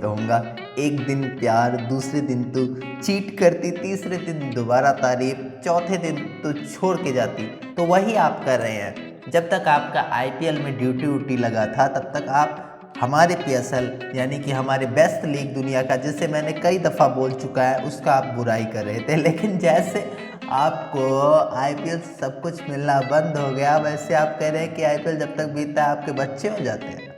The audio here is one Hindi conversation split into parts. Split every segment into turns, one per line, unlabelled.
कहूँगा। एक दिन प्यार, दूसरे दिन तू चीट करती, तीसरे दिन दोबारा तारीफ, चौथे दिन तू छोड़ के जाती। तो वही आप कर रहे हैं। जब तक आपका आईपीएल में ड्यूटी व्यूटी लगा था तब तक आप हमारे पीएसएल यानी कि हमारे बेस्ट लीग दुनिया का, जिसे मैंने कई दफ़ा बोल चुका है, उसका आप बुराई कर रहे थे। लेकिन जैसे आपको आईपीएल से सब कुछ मिलना बंद हो गया, वैसे आप कह रहे हैं कि आईपीएल जब तक बीतता है आपके बच्चे हो जाते हैं।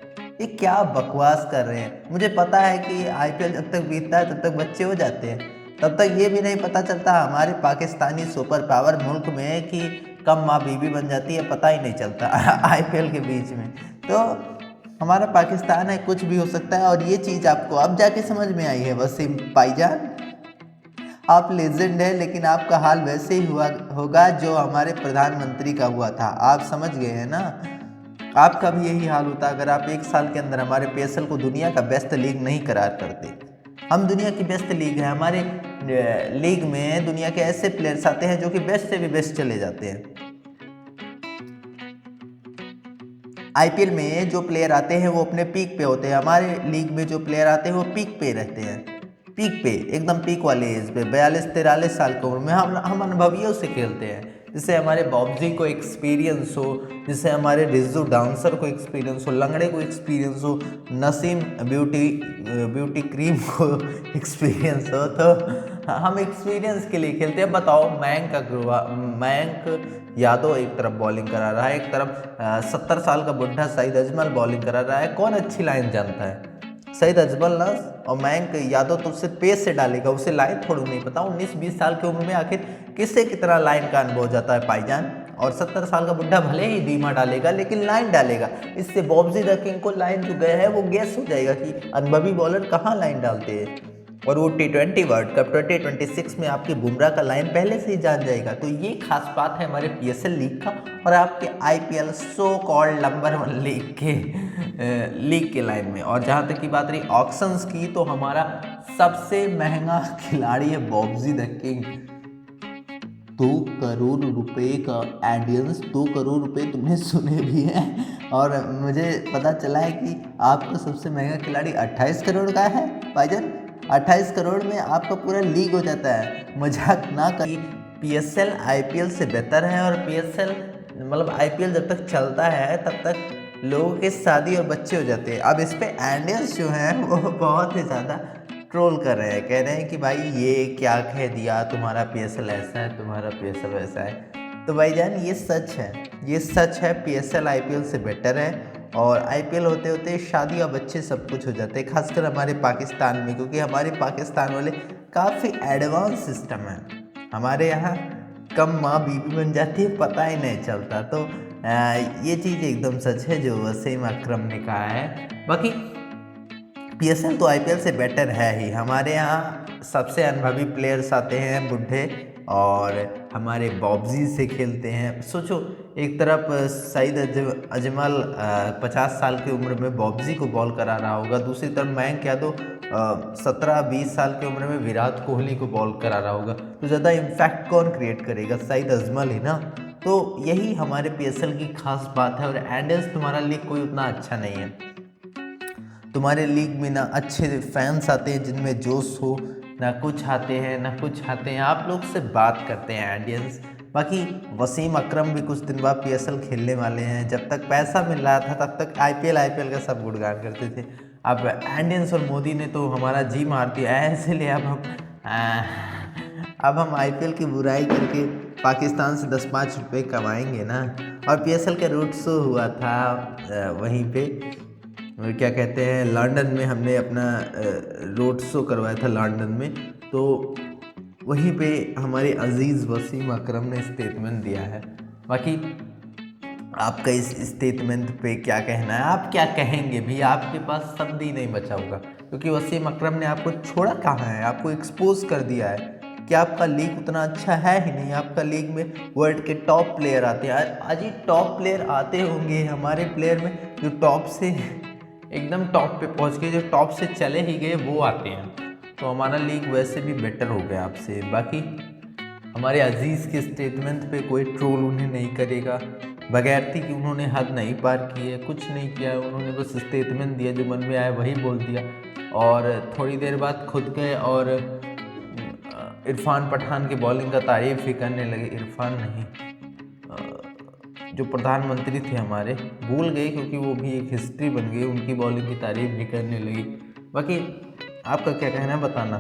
ये क्या बकवास कर रहे हैं। मुझे पता है कि आईपीएल जब तक बीतता है तब तक बच्चे हो जाते हैं, तब तक ये भी नहीं पता चलता हमारे पाकिस्तानी सुपर पावर मुल्क में कि कब माँ बीबी बन जाती है, पता ही नहीं चलता आईपीएल के बीच में। तो हमारा पाकिस्तान है, कुछ भी हो सकता है। और ये चीज़ आपको अब जाके समझ में आई है वसीम भाईजान। आप लेजेंड है, लेकिन आपका हाल वैसे ही हुआ होगा जो हमारे प्रधानमंत्री का हुआ था। आप समझ गए हैं ना। आपका भी यही हाल होता अगर आप एक साल के अंदर हमारे पीएसएल को दुनिया का बेस्ट लीग नहीं करार करते। हम दुनिया की बेस्ट लीग है। हमारे लीग में दुनिया के ऐसे प्लेयर्स आते हैं जो कि बेस्ट से भी बेस्ट चले जाते हैं। आईपीएल में जो प्लेयर आते हैं वो अपने पीक पे होते हैं। हमारे लीग में जो प्लेयर आते हैं वो पीक पे रहते हैं, पीक पे, एकदम पीक वाले एज पे, 42-43 साल की उम्र में हम अनुभवियों से खेलते हैं। जिससे हमारे बॉब्जी को एक्सपीरियंस हो, जिससे हमारे रिजू डांसर को एक्सपीरियंस हो, लंगड़े को एक्सपीरियंस हो, नसीम ब्यूटी क्रीम को एक्सपीरियंस हो। तो हम एक्सपीरियंस के लिए खेलते हैं। बताओ, मयंक यादव एक तरफ बॉलिंग करा रहा है, एक तरफ 70 साल का बुढ़ा सईद अजमल बॉलिंग करा रहा है। कौन अच्छी लाइन जानता है? सईद अजमल ना, और मयंक यादव तो उससे पेस से डालेगा, उसे लाइन थोड़ी नहीं पता। 19-20 साल की उम्र में आखिर किससे कितना लाइन का अनुभव जाता है भाईजान। और 70 साल का बुढ़ा भले ही धीमा डालेगा लेकिन लाइन डालेगा। इससे बॉब्जी द किंग को लाइन जो गया है वो गैस हो जाएगा कि अनुभवी बॉलर कहाँ लाइन डालते हैं। और वो T20 वर्ल्ड कप 2026 में आपके बुमराह का लाइन पहले से ही जान जाएगा। तो ये खास बात है हमारे पीएसएल लीग का और आपके IPL so called number 1 league के लाइन में। और जहाँ तक की बात रही ऑक्शंस की, तो हमारा सबसे महंगा खिलाड़ी है बॉब्जी द किंग। 2 करोड़ रुपए का ऑडियंस, 2 करोड़ रुपए तुमने सुने भी हैं। और मुझे पता चला है कि आपका सबसे महंगा खिलाड़ी 28 करोड़ का है भाईजान। 28 करोड़ में आपका पूरा लीग हो जाता है। मजाक ना करिए। पीएसएल आईपीएल से बेहतर है। और पीएसएल मतलब आईपीएल जब तक चलता है तब तक लोगों के शादी और बच्चे हो जाते हैं। अब इस पे एंडियंस जो हैं वो बहुत ही ज़्यादा ट्रोल कर रहे हैं, कह रहे हैं कि भाई ये क्या कह दिया, तुम्हारा पीएसएल ऐसा है, तुम्हारा पीएसएल वैसा है। तो भाईजान ये सच है, ये सच है। पीएसएल आईपीएल से बेटर है। और आईपीएल होते होते शादी और बच्चे सब कुछ हो जाते हैं, खासकर हमारे पाकिस्तान में, क्योंकि हमारे पाकिस्तान वाले काफ़ी एडवांस सिस्टम है। हमारे यहाँ कम माँ बीबी बन जाती है, पता ही नहीं चलता। तो ये चीज़ एकदम सच है जो वसीम अकरम ने कहा है। बाकी पीएसएल तो आईपीएल से बेटर है ही। हमारे यहाँ सबसे अनुभवी प्लेयर्स आते हैं बुढ़े, और हमारे बॉब्जी से खेलते हैं। सोचो, एक तरफ सईद अजमल 50 साल की उम्र में बॉब्जी को बॉल करा रहा होगा, दूसरी तरफ मयंक यादव 17-20 साल की उम्र में विराट कोहली को बॉल करा रहा होगा। तो ज़्यादा इम्पैक्ट कौन क्रिएट करेगा? सईद अजमल ही ना। तो यही हमारे पीएसएल की खास बात है। और एंडल्स तुम्हारा लीग कोई उतना अच्छा नहीं है। तुम्हारे लीग में ना अच्छे फैंस आते हैं जिनमें जोश हो, ना कुछ आते हैं ना कुछ आते हैं। आप लोग से बात करते हैं एंडियंस। बाकी वसीम अकरम भी कुछ दिन बाद पीएसएल खेलने वाले हैं। जब तक पैसा मिल रहा था तब तक आईपीएल का सब गुणगान करते थे। अब एंडियंस और मोदी ने तो हमारा जी मार दिया है, इसलिए अब हम आईपीएल की बुराई करके पाकिस्तान से 10-5 रुपये कमाएंगे ना। और पीएसएल का रोड शो हुआ था वहीं पे, क्या कहते हैं, लंदन में। हमने अपना रोड शो करवाया था लंदन में। तो वहीं पे हमारे अजीज़ वसीम अकरम ने स्टेटमेंट दिया है। बाकी आपका इस स्टेटमेंट पे क्या कहना है? आप क्या कहेंगे भी? आपके पास शब्द ही नहीं बचा होगा, क्योंकि वसीम अकरम ने आपको छोड़ा कहाँ है, आपको एक्सपोज कर दिया है कि आपका लीग उतना अच्छा है ही नहीं। आपका लीग में वर्ल्ड के टॉप प्लेयर आते हैं। आज ही टॉप प्लेयर आते होंगे हमारे प्लेयर में, जो टॉप से एकदम टॉप पे पहुंच गए, जो टॉप से चले ही गए वो आते हैं। तो हमारा लीग वैसे भी बेटर हो गया आपसे। बाकी हमारे अजीज़ के स्टेटमेंट पे कोई ट्रोल उन्हें नहीं करेगा, बगैर थी कि उन्होंने हद नहीं पार की है, कुछ नहीं किया। उन्होंने बस स्टेटमेंट दिया, जो मन में आया वही बोल दिया। और थोड़ी देर बाद खुद गए और इरफान पठान की बॉलिंग का तारीफ़ भी करने लगे। इरफान नहीं, जो प्रधानमंत्री थे हमारे, भूल गए क्योंकि वो भी एक हिस्ट्री बन गई, उनकी बॉलिंग की तारीफ़ भी करने लगी। बाकी आपका क्या कहना है बताना।